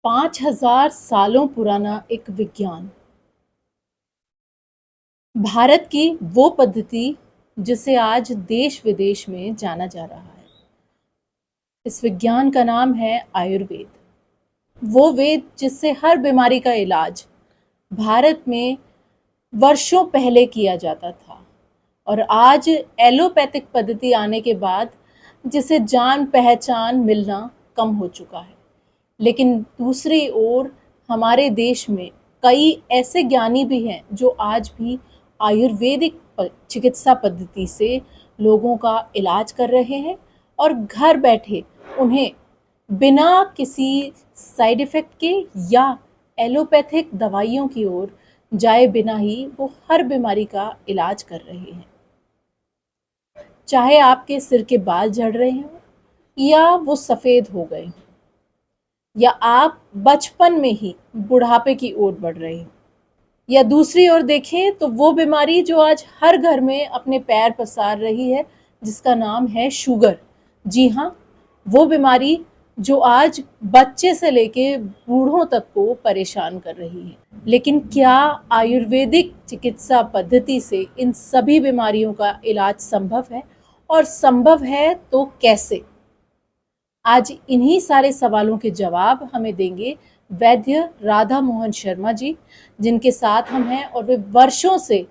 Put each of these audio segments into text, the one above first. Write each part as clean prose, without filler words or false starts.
5000 सालों पुराना एक विज्ञान, भारत की वो पद्धति जिसे आज देश विदेश में जाना जा रहा है। इस विज्ञान का नाम है आयुर्वेद। वो वेद जिससे हर बीमारी का इलाज भारत में वर्षों पहले किया जाता था और आज एलोपैथिक पद्धति आने के बाद जिसे जान पहचान मिलना कम हो चुका है। लेकिन दूसरी ओर हमारे देश में कई ऐसे ज्ञानी भी हैं जो आज भी आयुर्वेदिक चिकित्सा पद्धति से लोगों का इलाज कर रहे हैं और घर बैठे उन्हें बिना किसी साइड इफ़ेक्ट के या एलोपैथिक दवाइयों की ओर जाए बिना ही वो हर बीमारी का इलाज कर रहे हैं। चाहे आपके सिर के बाल झड़ रहे हों या वो सफ़ेद हो गए हों या आप बचपन में ही बुढ़ापे की ओर बढ़ रहे हो, या दूसरी ओर देखें तो वो बीमारी जो आज हर घर में अपने पैर पसार रही है जिसका नाम है शुगर। जी हाँ, वो बीमारी जो आज बच्चे से लेके बूढ़ों तक को परेशान कर रही है। लेकिन क्या आयुर्वेदिक चिकित्सा पद्धति से इन सभी बीमारियों का इलाज संभव है, और संभव है तो कैसे? आज इन्हीं सारे सवालों के जवाब हमें देंगे वैद्य राधा मोहन शर्मा जी, जिनके साथ हम हैं और वे वर्षों से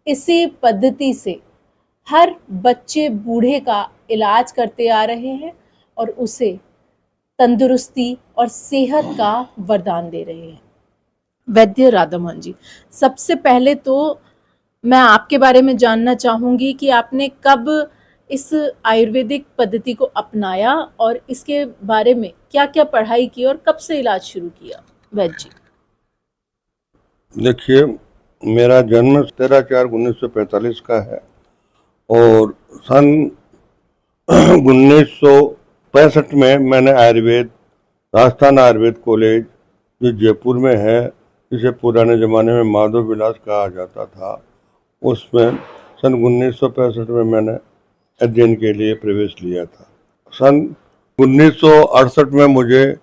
इसी पद्धति से हर बच्चे बूढ़े का इलाज करते आ रहे हैं और उसे तंदुरुस्ती और सेहत का वरदान दे रहे हैं। वैद्य राधा मोहन जी, सबसे पहले तो मैं आपके बारे में जानना चाहूँगी कि आपने कब इस आयुर्वेदिक पद्धति को अपनाया और इसके बारे में क्या क्या पढ़ाई की और कब से इलाज शुरू किया? वैद्य जी। देखिए, मेरा जन्म 13/4/1945 का है और सन 1965 में मैंने राजस्थान आयुर्वेद कॉलेज जो जयपुर में है, जिसे पुराने ज़माने में माधव विलास कहा जाता था, उसमें सन 1965 में मैंने अध्ययन के लिए प्रवेश लिया था। सन 1968 में मुझे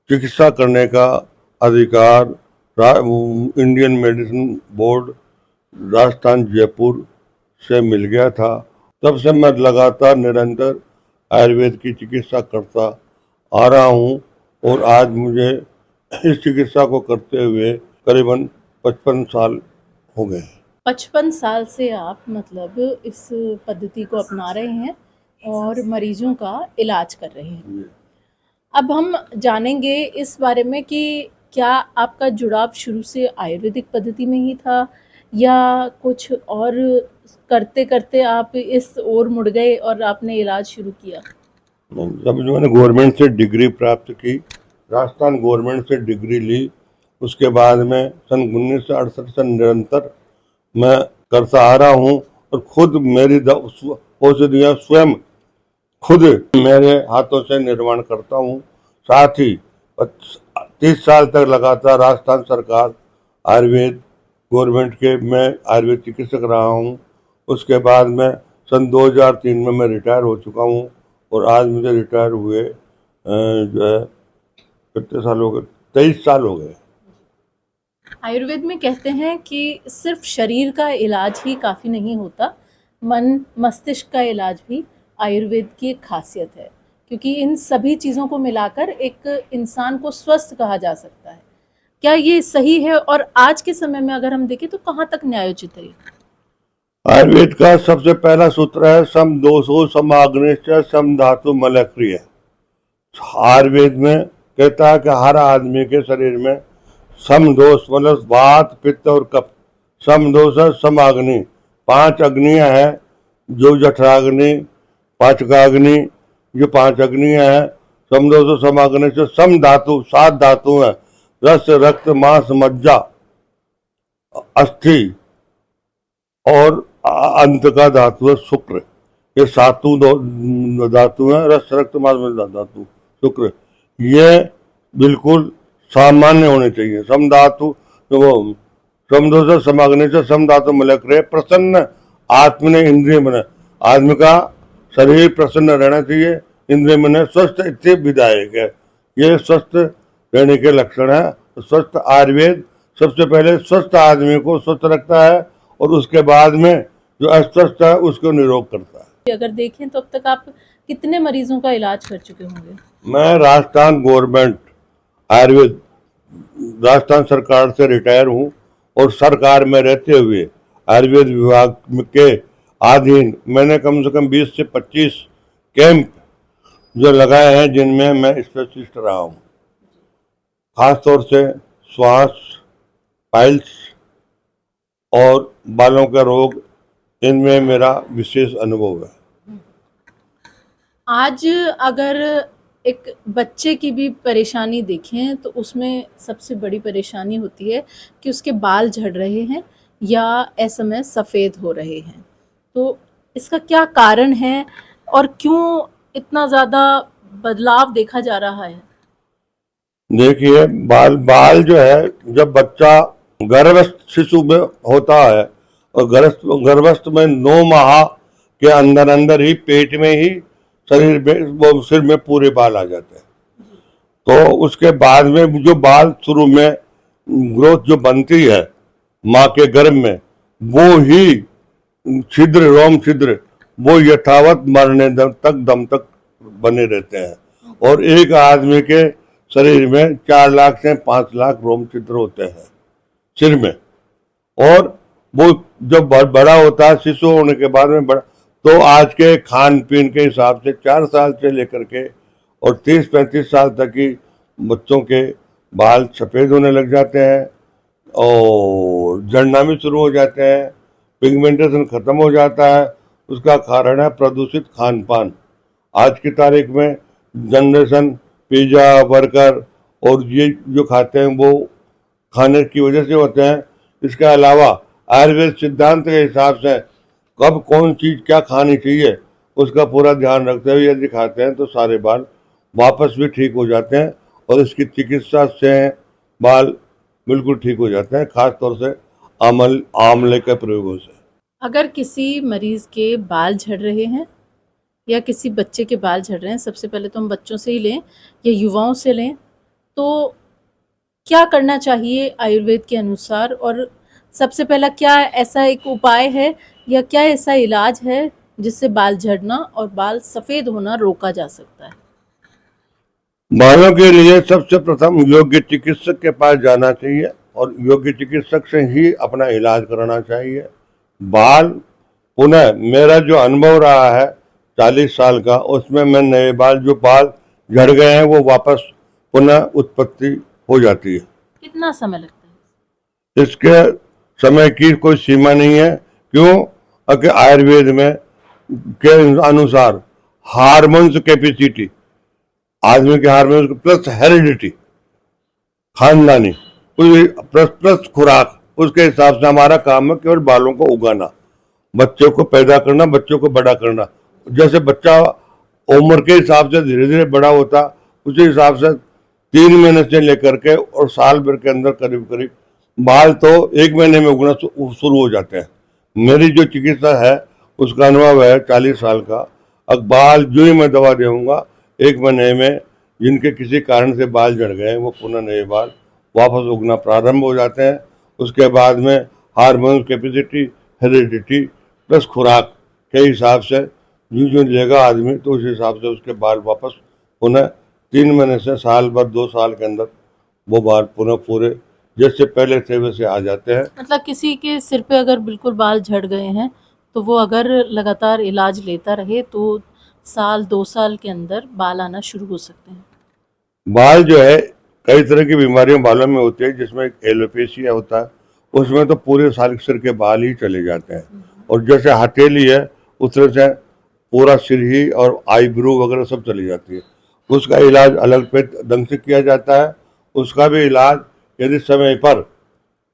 चिकित्सा करने का अधिकार Indian medicine board Rajasthan Jaipur से मिल गया था। तब से मैं लगातार निरंतर आयुर्वेद की चिकित्सा करता आ रहा हूँ और आज मुझे इस चिकित्सा को करते हुए करीबन 55 साल हो गए। 55 साल से आप मतलब इस पद्धति को अपना रहे हैं और मरीजों का इलाज कर रहे हैं। अब हम जानेंगे इस बारे में कि क्या आपका जुड़ाव शुरू से आयुर्वेदिक पद्धति में ही था या कुछ और करते करते आप इस ओर मुड़ गए और आपने इलाज शुरू किया? जब मैंने गवर्नमेंट से डिग्री प्राप्त की, राजस्थान गवर्नमेंट से डिग्री ली, उसके बाद में सन 1968 से निरंतर मैं करता आ रहा हूँ और खुद मेरी औषधियाँ स्वयं खुद मेरे हाथों से निर्माण करता हूँ। साथ ही 30 साल तक लगातार राजस्थान सरकार आयुर्वेद गवर्नमेंट के मैं आयुर्वेद चिकित्सक रहा हूँ। उसके बाद में सन 2003 में मैं रिटायर हो चुका हूँ और आज मुझे रिटायर हुए जो है कितने साल हो गए, 23 साल हो गए। आयुर्वेद में कहते हैं कि सिर्फ शरीर का इलाज ही काफ़ी नहीं होता, मन मस्तिष्क का इलाज भी आयुर्वेद की एक खासियत है, क्योंकि इन सभी चीज़ों को मिलाकर एक इंसान को स्वस्थ कहा जा सकता है। क्या ये सही है, और आज के समय में अगर हम देखें तो कहाँ तक न्यायोचित है? आयुर्वेद का सबसे पहला सूत्र है सम दोषो समाग्निश्च सम धातु मलक्रिय। आयुर्वेद में कहता है कि हर आदमी के शरीर में समदोष मतलब वात पित्त और कफ, समदोष समाग्नि, 5 अग्नियां हैं, जो जठराग्नि, पाचकाग्नि, जो 5 अग्नियां हैं। समदोष समाग्नि से सम धातु 7 धातु हैं, रस रक्त मांस मज्जा अस्थि और अंत का धातु है शुक्र। ये 7 धातु हैं, रस रक्त मांस मज्जा धातु शुक्र। ये बिल्कुल सामान्य होने चाहिए। सम धातु वो समदोष समाग्नि से सम धातु मलक रहे, प्रसन्न आत्मने इंद्रिय मन, आदमी का शरीर प्रसन्न रहना चाहिए, इंद्रिय मन स्वस्थ इत्य विधायक है। ये स्वस्थ रहने के लक्षण है। तो स्वस्थ आयुर्वेद सबसे पहले स्वस्थ आदमी को स्वस्थ रखता है और उसके बाद में जो अस्वस्थ है उसको निरोग करता है। अगर देखें तो अब तक आप कितने मरीजों का इलाज कर चुके होंगे? मैं राजस्थान गवर्नमेंट आयुर्वेद राजस्थान सरकार से रिटायर हूँ और सरकार में रहते हुए आयुर्वेद विभाग के अधीन मैंने कम से कम 20 से 25 कैंप जो लगाए हैं जिनमें मैं स्पेशलिस्ट रहा हूँ। खासतौर से श्वास, पाइल्स और बालों के रोग, इनमें मेरा विशेष अनुभव है। आज अगर एक बच्चे की भी परेशानी देखें तो उसमें सबसे बड़ी परेशानी होती है कि उसके बाल झड़ रहे हैं या असमय सफ़ेद हो रहे हैं। तो इसका क्या कारण है और क्यों इतना ज़्यादा बदलाव देखा जा रहा है? देखिए, बाल बाल जो है, जब बच्चा गर्भस्थ शिशु में होता है और गर्भस्थ में 9 माह के अंदर अंदर ही पेट में ही शरीर में वो सिर में पूरे बाल आ जाते हैं। तो उसके बाद में जो बाल शुरू में ग्रोथ जो बनती है माँ के गर्भ में, वो ही छिद्र, रोम छिद्र, वो यथावत मरने दम तक बने रहते हैं। और एक आदमी के शरीर में 4 लाख से 5 लाख रोम छिद्र होते हैं सिर में। और वो जब बड़ा होता है, शिशु होने के बाद में बड़ा, तो आज के खान पीन के हिसाब से 4 साल से लेकर के और 30-35 साल तक ही बच्चों के बाल सफ़ेद होने लग जाते हैं और झड़ना भी शुरू हो जाते हैं, पिगमेंटेशन खत्म हो जाता है। उसका कारण है प्रदूषित खान पान। आज की तारीख में जनरेशन पिज़्ज़ा, बर्गर और ये जो खाते हैं वो खाने की वजह से होते हैं। इसके अलावा आयुर्वेद सिद्धांत के हिसाब से कब कौन चीज़ क्या खानी चाहिए उसका पूरा ध्यान रखते हुए यदि खाते हैं तो सारे बाल वापस भी ठीक हो जाते हैं और इसकी चिकित्सा से बाल बिल्कुल ठीक हो जाते हैं, खास तौर से आंवले के प्रयोगों से। अगर किसी मरीज़ के बाल झड़ रहे हैं या किसी बच्चे के बाल झड़ रहे हैं, सबसे पहले तो हम बच्चों से ही लें या युवाओं से लें, तो क्या करना चाहिए आयुर्वेद के अनुसार? और सबसे पहला क्या ऐसा एक उपाय है या क्या ऐसा इलाज है जिससे बाल झड़ना और बाल सफ़ेद होना रोका जा सकता है? बालों के लिए सबसे प्रथम योग्य चिकित्सक के पास जाना चाहिए और योग्य चिकित्सक से ही अपना इलाज कराना चाहिए। बाल पुनः, मेरा जो अनुभव रहा है 40 साल का, उसमें मैं नए जो बाल झड़ गए हैं वो वापस पुनः उत्पत्ति हो जाती है। कितना समय लगता है? इसके समय की कोई सीमा नहीं है। क्यों? कि आयुर्वेद में के अनुसार हार्मोन्स कैपेसिटी, आदमी के हार्मोन्स प्लस हेरिडिटी, खानदानी, प्लस खुराक, उसके हिसाब से हमारा काम है केवल बालों को उगाना, बच्चों को पैदा करना, बच्चों को बड़ा करना। जैसे बच्चा उम्र के हिसाब से धीरे धीरे बड़ा होता, उसी हिसाब से 3 महीने से लेकर के और साल भर के अंदर करीब करीब बाल तो 1 महीने में उगना शुरू हो जाते हैं। मेरी जो चिकित्सा है उसका अनुभव है 40 साल का। अब बाल जो ही मैं दवा दूंगा 1 महीने में, जिनके किसी कारण से बाल झड़ गए वो पुनः नए बाल वापस उगना प्रारंभ हो जाते हैं। उसके बाद में हार्मोन कैपेसिटी, हेरिडिटी प्लस खुराक के हिसाब से जो लेगा आदमी, तो उस हिसाब से उसके बाल वापस पुनः 3 महीने से साल भर 2 साल के अंदर वो बाल पुनः पूरे जैसे पहले थे वैसे आ जाते हैं। मतलब किसी के सिर पे अगर बिल्कुल बाल झड़ गए हैं तो वो अगर लगातार इलाज लेता रहे तो साल 2 साल के अंदर बाल आना शुरू हो सकते हैं। बाल जो है कई तरह की बीमारियों बालों में होती है, जिसमें एलोपेशिया होता है, उसमें तो पूरे साल सिर के बाल ही चले जाते हैं। और जैसे हथेली है उस तरह से पूरा सिर ही और आईब्रो वगैरह सब चली जाती है। उसका इलाज अलग पे ढंग से किया जाता है। उसका भी इलाज यदि समय पर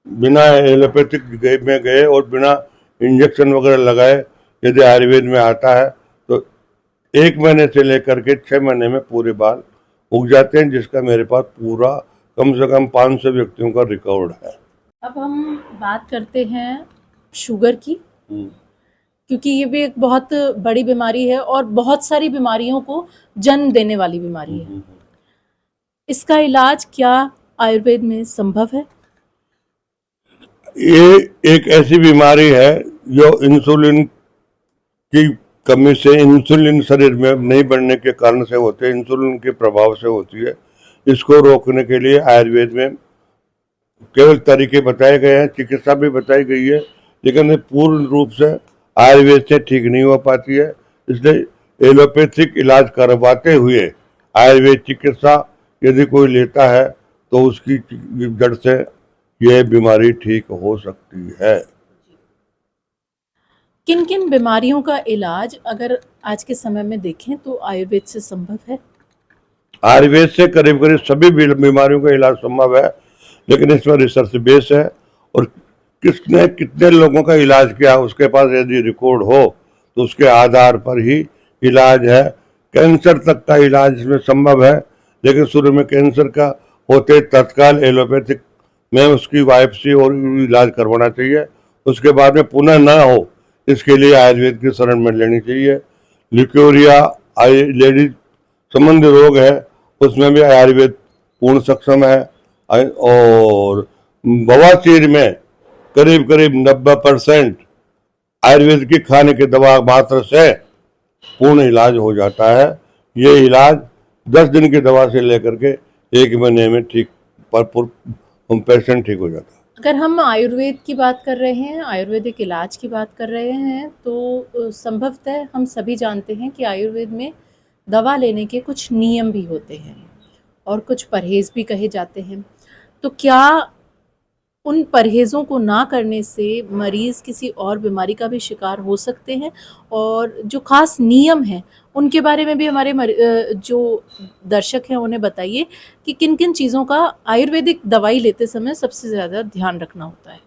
बिना एलोपैथिक में गए और बिना इंजेक्शन वगैरह लगाए यदि आयुर्वेद में आता है तो 1 महीने से लेकर के 6 महीने में पूरे बाल उग जाते हैं, जिसका मेरे पास पूरा कम से कम 500 व्यक्तियों का रिकॉर्ड है। अब हम बात करते हैं शुगर की, क्योंकि ये भी एक बहुत बड़ी बीमारी है और बहुत सारी बीमारियों को जन्म देने वाली बीमारी है। इसका इलाज क्या आयुर्वेद में संभव है? ये एक ऐसी बीमारी है जो इंसुलिन की कमी से, इंसुलिन शरीर में नहीं बढ़ने के कारण से होते हैं, इंसुलिन के प्रभाव से होती है। इसको रोकने के लिए आयुर्वेद में केवल तरीके बताए गए हैं, चिकित्सा भी बताई गई है, लेकिन ये पूर्ण रूप से आयुर्वेद से ठीक नहीं हो पाती है। इसलिए एलोपैथिक इलाज करवाते हुए आयुर्वेद चिकित्सा यदि कोई लेता है तो उसकी जड़ से यह बीमारी ठीक हो सकती है। किन किन बीमारियों का इलाज अगर आज के समय में देखें तो आयुर्वेद से संभव है? आयुर्वेद से करीब करीब सभी बीमारियों का इलाज संभव है, लेकिन इसमें रिसर्च बेस है और किसने कितने लोगों का इलाज किया उसके पास यदि रिकॉर्ड हो तो उसके आधार पर ही इलाज है। कैंसर तक का इलाज इसमें संभव है, लेकिन शुरू में कैंसर का होते तत्काल एलोपैथिक में उसकी बायोप्सी और इलाज करवाना चाहिए। उसके बाद में पुनः न हो इसके लिए आयुर्वेद की शरण में लेनी चाहिए। ल्यूकेरिया लेडीज संबंधी रोग है, उसमें भी आयुर्वेद पूर्ण सक्षम है। और बवासीर में करीब करीब 90% आयुर्वेद की खाने की दवा मात्र से पूर्ण इलाज हो जाता है। ये इलाज 10 दिन की दवा से लेकर के 1 महीने में ठीक पेशेंट ठीक हो जाता है। अगर हम आयुर्वेद की बात कर रहे हैं, आयुर्वेदिक इलाज की बात कर रहे हैं, तो संभवतः हम सभी जानते हैं कि आयुर्वेद में दवा लेने के कुछ नियम भी होते हैं और कुछ परहेज़ भी कहे जाते हैं। तो क्या उन परहेज़ों को ना करने से मरीज़ किसी और बीमारी का भी शिकार हो सकते हैं? और जो ख़ास नियम हैं, उनके बारे में भी हमारे जो दर्शक हैं उन्हें बताइए कि किन-किन चीज़ों का आयुर्वेदिक दवाई लेते समय सबसे ज़्यादा ध्यान रखना होता है?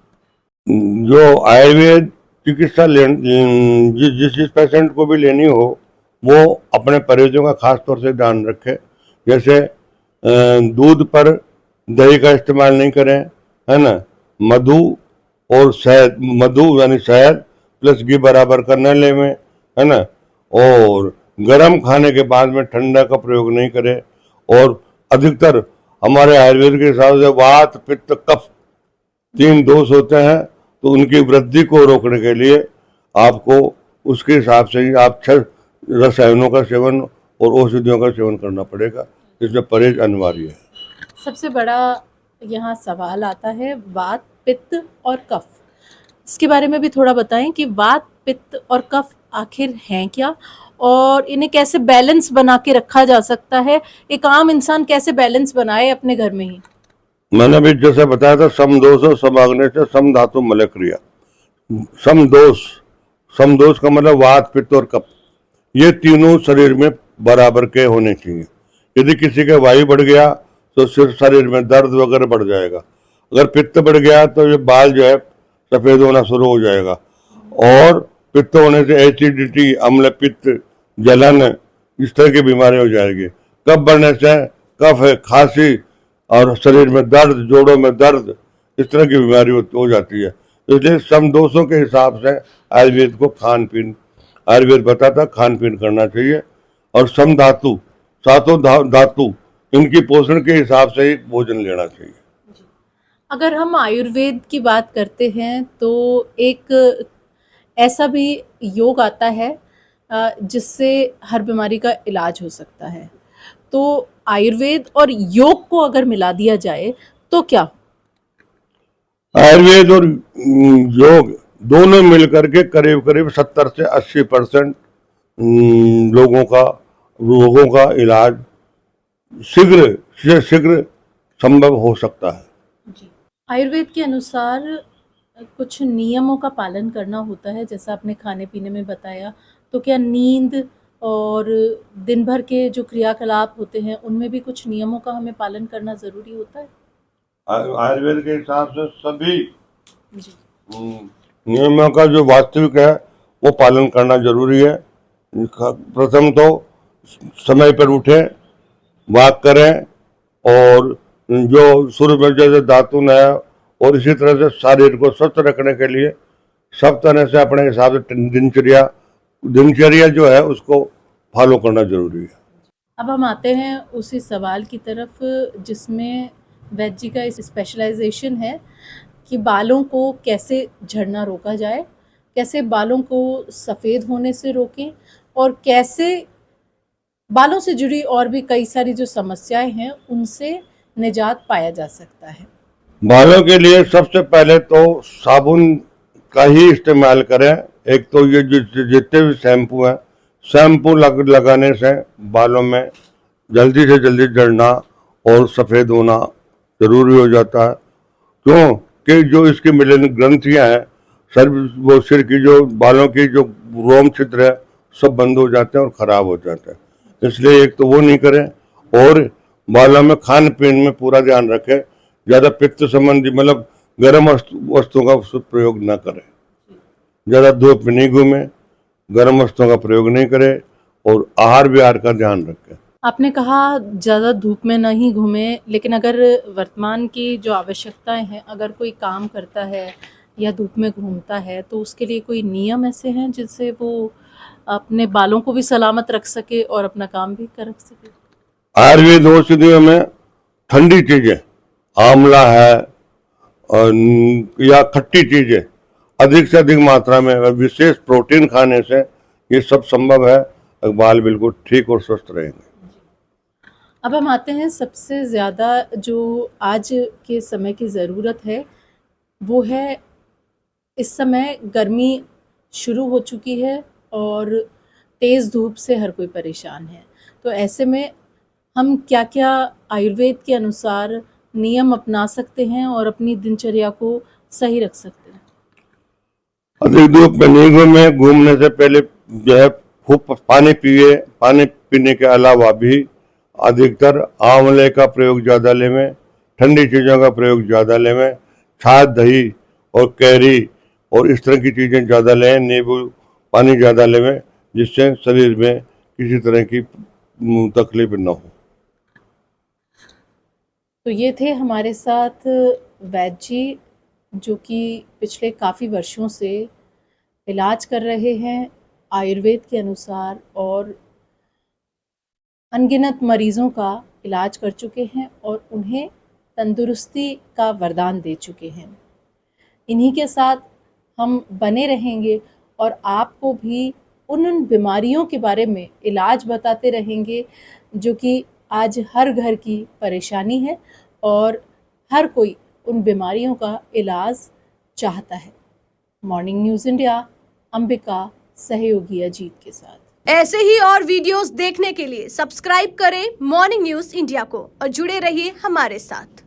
जो आयुर्वेद चिकित्सा जिस पेशेंट को भी लेनी हो वो अपने परहेजों का खास तौर से ध्यान रखे। जैसे दूध पर दही का इस्तेमाल नहीं करें, है ना। मधु और शहद, मधु यानी शहद प्लस घी बराबर करना ले में, है ना। और गर्म खाने के बाद में ठंडा का प्रयोग नहीं करें। और अधिकतर हमारे आयुर्वेद के हिसाब से वात पित्त कफ 3 दोष होते हैं, तो उनकी वृद्धि को रोकने के लिए आपको उसके हिसाब से ही आप 6 रसायनों का सेवन और औषधियों का सेवन करना पड़ेगा। इसमें परहेज अनिवार्य है। सबसे बड़ा यहाँ सवाल आता है वात, पित्त और कफ। इसके बारे में भी थोड़ा बताएं कि वात, पित्त और कफ आखिर हैं क्या और इन्हें कैसे बैलेंस बना के रखा जा सकता है? एक आम इंसान कैसे बैलेंस बनाए अपने घर में ही? मैंने भी जैसे बताया था, समदोष समाग्नि से सम धातु मलय क्रिया। समदोष का मतलब वात पित्त और कफ, ये तीनों शरीर में बराबर के होने चाहिए। यदि किसी का वायु बढ़ गया तो सिर्फ शरीर में दर्द वगैरह बढ़ जाएगा। अगर पित्त बढ़ गया तो ये बाल जो है सफेद होना शुरू हो जाएगा। और पित्त होने से एसिडिटी, अम्ल पित्त, जलन, इस तरह की बीमारी हो जाएगी। कफ बढ़ने से कफ है, खांसी और शरीर में दर्द, जोड़ों में दर्द, इस तरह की बीमारी हो जाती है। इसलिए समदोषों के हिसाब से आयुर्वेद को खान पीन, आयुर्वेद बताता खान पीन करना चाहिए। और सम धातु, सातों धातु, इनकी पोषण के हिसाब से ही भोजन लेना चाहिए। अगर हम आयुर्वेद की बात करते हैं तो एक ऐसा भी योग आता है जिससे हर बीमारी का इलाज हो सकता है। तो आयुर्वेद और योग को अगर मिला दिया जाए तो क्या? आयुर्वेद और योग दोनों मिलकर के करीब करीब 70 से 80% रोगों का इलाज शीघ्र से शीघ्र संभव हो सकता है। जी। आयुर्वेद के अनुसार कुछ नियमों का पालन करना होता है, जैसा आपने खाने पीने में बताया। तो क्या नींद और दिन भर के जो क्रियाकलाप होते हैं उनमें भी कुछ नियमों का हमें पालन करना ज़रूरी होता है? आयुर्वेद के हिसाब से सभी नियमों का जो वास्तविक है वो पालन करना जरूरी है। प्रथम तो समय पर उठें, वॉक करें, और जो शुरू में जैसे दातुन है और इसी तरह से शरीर को स्वस्थ रखने के लिए सब तरह से अपने हिसाब से दिनचर्या जो है उसको फॉलो करना जरूरी है। अब हम आते हैं उसी सवाल की तरफ जिसमें वैद्य जी का इस स्पेशलाइजेशन है कि बालों को कैसे झड़ना रोका जाए, कैसे बालों को सफ़ेद होने से रोकें और कैसे बालों से जुड़ी और भी कई सारी जो समस्याएं हैं उनसे निजात पाया जा सकता है। बालों के लिए सबसे पहले तो साबुन का ही इस्तेमाल करें। एक तो ये जितने भी शैम्पू हैं, शैम्पू लगाने से बालों में जल्दी से जल्दी झड़ना और सफ़ेद होना जरूरी हो जाता है। क्यों कि जो इसकी मिलन ग्रंथियां हैं, वो सिर की जो बालों की जो रोम छिद्र है सब बंद हो जाते हैं और खराब हो जाते हैं। इसलिए एक तो वो नहीं करें और बालों में खान पीन में पूरा ध्यान रखें। ज़्यादा पित्त संबंधी मतलब गर्म वस्तुओं का प्रयोग ना करें, ज़्यादा धूप में नहीं घूमें, गर्म वस्तुओं का प्रयोग नहीं करें और आहार विहार का ध्यान रखें। आपने कहा ज़्यादा धूप में नहीं घूमें, लेकिन अगर वर्तमान की जो आवश्यकताएं हैं, अगर कोई काम करता है या धूप में घूमता है तो उसके लिए कोई नियम ऐसे हैं जिससे वो अपने बालों को भी सलामत रख सके और अपना काम भी कर सके? आयुर्वेद औषधियों में ठंडी चीजें, आंवला है और या खट्टी चीजें अधिक से अधिक मात्रा में विशेष प्रोटीन खाने से ये सब संभव है। बाल बिल्कुल ठीक और स्वस्थ रहेंगे। अब हम आते हैं सबसे ज़्यादा जो आज के समय की ज़रूरत है वो है, इस समय गर्मी शुरू हो चुकी है और तेज़ धूप से हर कोई परेशान है। तो ऐसे में हम क्या-क्या आयुर्वेद के अनुसार नियम अपना सकते हैं और अपनी दिनचर्या को सही रख सकते हैं? अधिक धूप में नहीं घूमे, घूमने से पहले जो है खूब पानी पिए। पानी पीने के अलावा भी अधिकतर आंवले का प्रयोग ज़्यादा लेवें, ठंडी चीज़ों का प्रयोग ज़्यादा लेवें, छाछ दही और कैरी और इस तरह की चीज़ें ज़्यादा लें, नींबू पानी ज़्यादा लेवें, जिससे शरीर में किसी तरह की तकलीफ न हो। तो ये थे हमारे साथ वैद्य जी, जो कि पिछले काफ़ी वर्षों से इलाज कर रहे हैं आयुर्वेद के अनुसार और अनगिनत मरीज़ों का इलाज कर चुके हैं और उन्हें तंदुरुस्ती का वरदान दे चुके हैं। इन्हीं के साथ हम बने रहेंगे और आपको भी उन बीमारियों के बारे में इलाज बताते रहेंगे जो कि आज हर घर की परेशानी है और हर कोई उन बीमारियों का इलाज चाहता है। मॉर्निंग न्यूज़ इंडिया, अंबिका सहयोगी अजीत के साथ। ऐसे ही और वीडियोस देखने के लिए सब्सक्राइब करें मॉर्निंग न्यूज़ इंडिया को और जुड़े रहिए हमारे साथ।